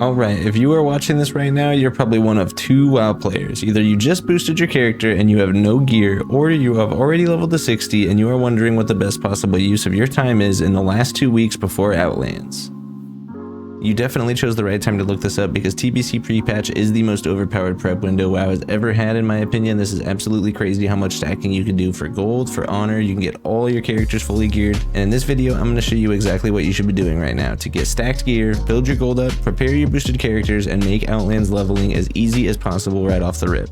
Alright, if you are watching this right now, you're probably one of two WoW players. Either you just boosted your character and you have no gear, or you have already leveled to 60 and you are wondering what the best possible use of your time is in the last 2 weeks before Outlands. You definitely chose the right time to look this up because TBC Pre-Patch is the most overpowered prep window WoW has ever had in my opinion. This is absolutely crazy how much stacking you can do for gold, for honor. You can get all your characters fully geared. And in this video, I'm going to show you exactly what you should be doing right now to get stacked gear, build your gold up, prepare your boosted characters, and make Outlands leveling as easy as possible right off the rip.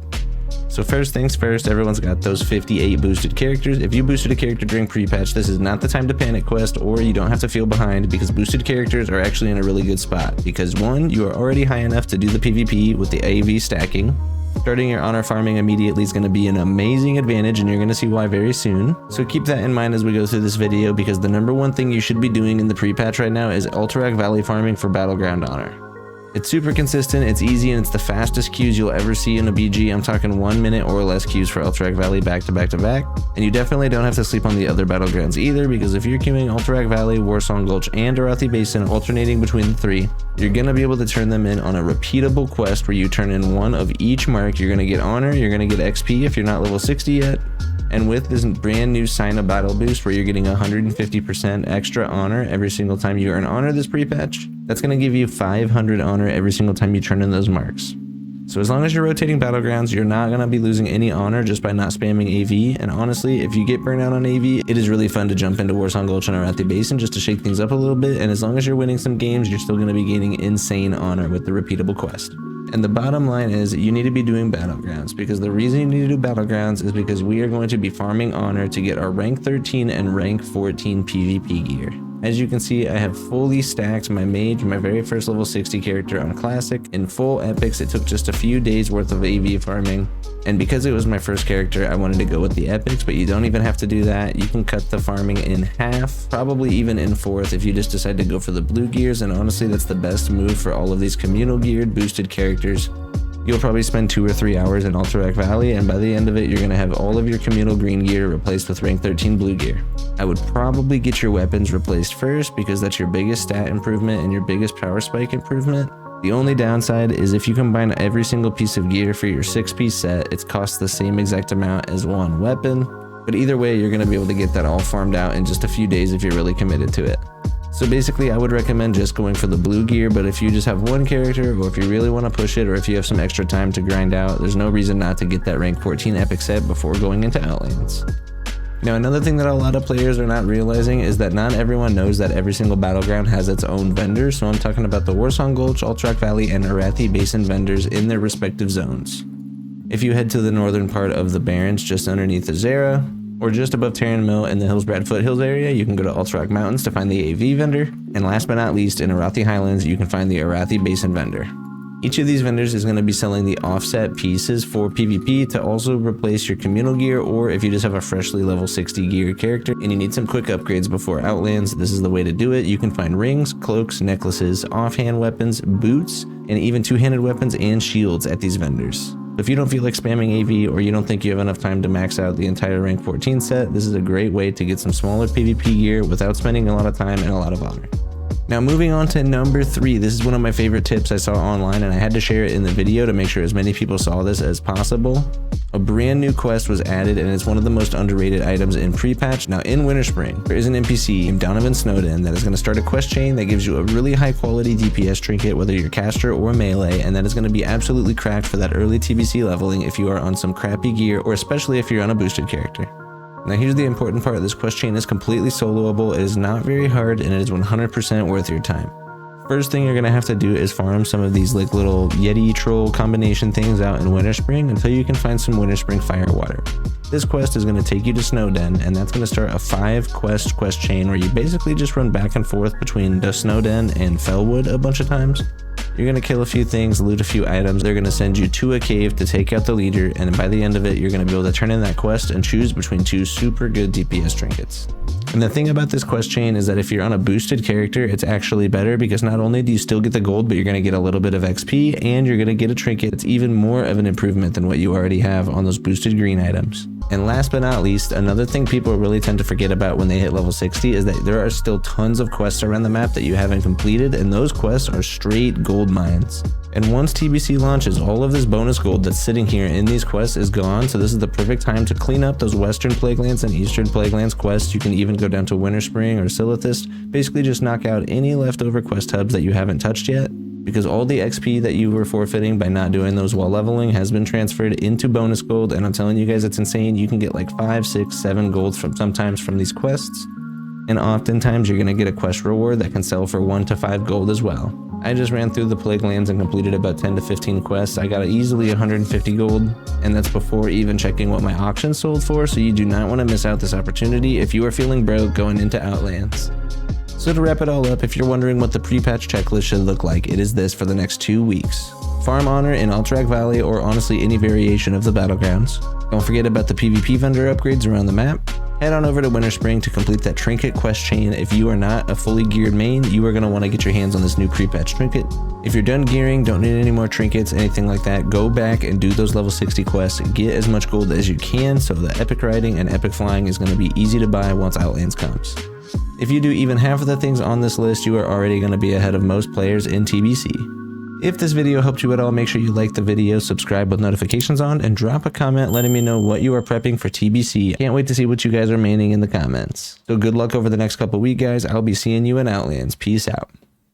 So first things first, everyone's got those 58 boosted characters. If you boosted a character during pre-patch, this is not the time to panic quest, or you don't have to feel behind because boosted characters are actually in a really good spot. Because one, you are already high enough to do the PvP with the AV stacking. Starting your honor farming immediately is going to be an amazing advantage, and you're going to see why very soon. So keep that in mind as we go through this video, because the number one thing you should be doing in the pre-patch right now is Ultrak Valley farming for Battleground honor. It's super consistent, it's easy, and it's the fastest queues you'll ever see in a BG. I'm talking 1 minute or less queues for Ultrak Valley back to back to back. And you definitely don't have to sleep on the other battlegrounds either, because if you're queuing Ultrak Valley, Warsong Gulch, and Arathi Basin, alternating between the three, you're going to be able to turn them in on a repeatable quest where you turn in one of each mark. You're going to get honor, you're going to get XP if you're not level 60 yet. And with this brand new sign of battle boost where you're getting 150% extra honor every single time you earn honor this pre-patch, that's going to give you 500 honor every single time you turn in those marks. So as long as you're rotating battlegrounds, you're not going to be losing any honor just by not spamming AV. And honestly, if you get burned out on AV, it is really fun to jump into Warsong Gulch and Arathi Basin just to shake things up a little bit. And as long as you're winning some games, you're still going to be gaining insane honor with the repeatable quest. And the bottom line is you need to be doing battlegrounds, because the reason you need to do battlegrounds is because we are going to be farming honor to get our rank 13 and rank 14 PvP gear. As you can see, I have fully stacked my mage, my very first level 60 character on classic. In full epics, it took just a few days worth of AV farming. And because it was my first character, I wanted to go with the epics, but you don't even have to do that. You can cut the farming in half, probably even in fourth if you just decide to go for the blue gears. And honestly, that's the best move for all of these communal geared boosted characters. You'll probably spend 2 or 3 hours in Ultrak Valley, and by the end of it, you're going to have all of your communal green gear replaced with rank 13 blue gear. I would probably get your weapons replaced first, because that's your biggest stat improvement and your biggest power spike improvement. The only downside is if you combine every single piece of gear for your 6-piece set, it costs the same exact amount as one weapon. But either way, you're going to be able to get that all farmed out in just a few days if you're really committed to it. So basically, I would recommend just going for the blue gear, but if you just have one character, or if you really want to push it, or if you have some extra time to grind out, there's no reason not to get that rank 14 epic set before going into Outlands. Now, another thing that a lot of players are not realizing is that not everyone knows that every single battleground has its own vendor. So I'm talking about the Warsong Gulch, Ultrak Valley, and Arathi Basin vendors in their respective zones. If you head to the northern part of the Barrens, just underneath the Zera, or just above Terran Mill in the Hillsbrad Foothills area, you can go to Ultrak Mountains to find the AV vendor. And last but not least, in Arathi Highlands, you can find the Arathi Basin vendor. Each of these vendors is going to be selling the offset pieces for PvP to also replace your communal gear, or if you just have a freshly level 60 gear character and you need some quick upgrades before Outlands, this is the way to do it. You can find rings, cloaks, necklaces, offhand weapons, boots, and even two-handed weapons and shields at these vendors. If you don't feel like spamming AV, or you don't think you have enough time to max out the entire rank 14 set, this is a great way to get some smaller PvP gear without spending a lot of time and a lot of honor. Now moving on to number 3, this is one of my favorite tips I saw online, and I had to share it in the video to make sure as many people saw this as possible. A brand new quest was added, and it's one of the most underrated items in pre-patch. Now in Winterspring, there is an NPC named Donovan Snowden that is going to start a quest chain that gives you a really high quality DPS trinket, whether you're caster or melee, and that is going to be absolutely cracked for that early TBC leveling if you are on some crappy gear, or especially if you're on a boosted character. Now here's the important part, this quest chain is completely soloable, it is not very hard, and it is 100% worth your time. First thing you're going to have to do is farm some of these like little Yeti troll combination things out in Winterspring until you can find some Winterspring firewater. This quest is going to take you to Snowden, and that's going to start a 5 quest chain where you basically just run back and forth between the Snowden and Fellwood a bunch of times. You're going to kill a few things, loot a few items, they're going to send you to a cave to take out the leader, and by the end of it, you're going to be able to turn in that quest and choose between 2 super good DPS trinkets. And the thing about this quest chain is that if you're on a boosted character, it's actually better because not only do you still get the gold, but you're going to get a little bit of XP and you're going to get a trinket. It's even more of an improvement than what you already have on those boosted green items. And last but not least, another thing people really tend to forget about when they hit level 60 is that there are still tons of quests around the map that you haven't completed, and those quests are straight gold mines. And once TBC launches, all of this bonus gold that's sitting here in these quests is gone, so this is the perfect time to clean up those Western Plaguelands and Eastern Plaguelands quests. You can even go down to Winterspring or Silithist, basically just knock out any leftover quest hubs that you haven't touched yet, because all the XP that you were forfeiting by not doing those while leveling has been transferred into bonus gold, and I'm telling you guys, it's insane. You can get like 5, 6, 7 golds sometimes from these quests, and oftentimes you're going to get a quest reward that can sell for 1 to 5 gold as well. I just ran through the Plaguelands and completed about 10 to 15 quests. I got easily 150 gold, and that's before even checking what my auction sold for, so you do not want to miss out this opportunity if you are feeling broke going into Outlands. So to wrap it all up, if you're wondering what the pre-patch checklist should look like, it is this for the next 2 weeks. Farm Honor in Alterac Valley, or honestly any variation of the Battlegrounds. Don't forget about the PvP vendor upgrades around the map. Head on over to Winterspring to complete that trinket quest chain. If you are not a fully geared main, you are going to want to get your hands on this new pre-patch trinket. If you're done gearing, don't need any more trinkets, anything like that, go back and do those level 60 quests. Get as much gold as you can so the epic riding and epic flying is going to be easy to buy once Outlands comes. If you do even half of the things on this list, you are already going to be ahead of most players in TBC. If this video helped you at all, make sure you like the video, subscribe with notifications on, and drop a comment letting me know what you are prepping for TBC. Can't wait to see what you guys are maining in the comments. So good luck over the next couple weeks, guys. I'll be seeing you in Outlands. Peace out.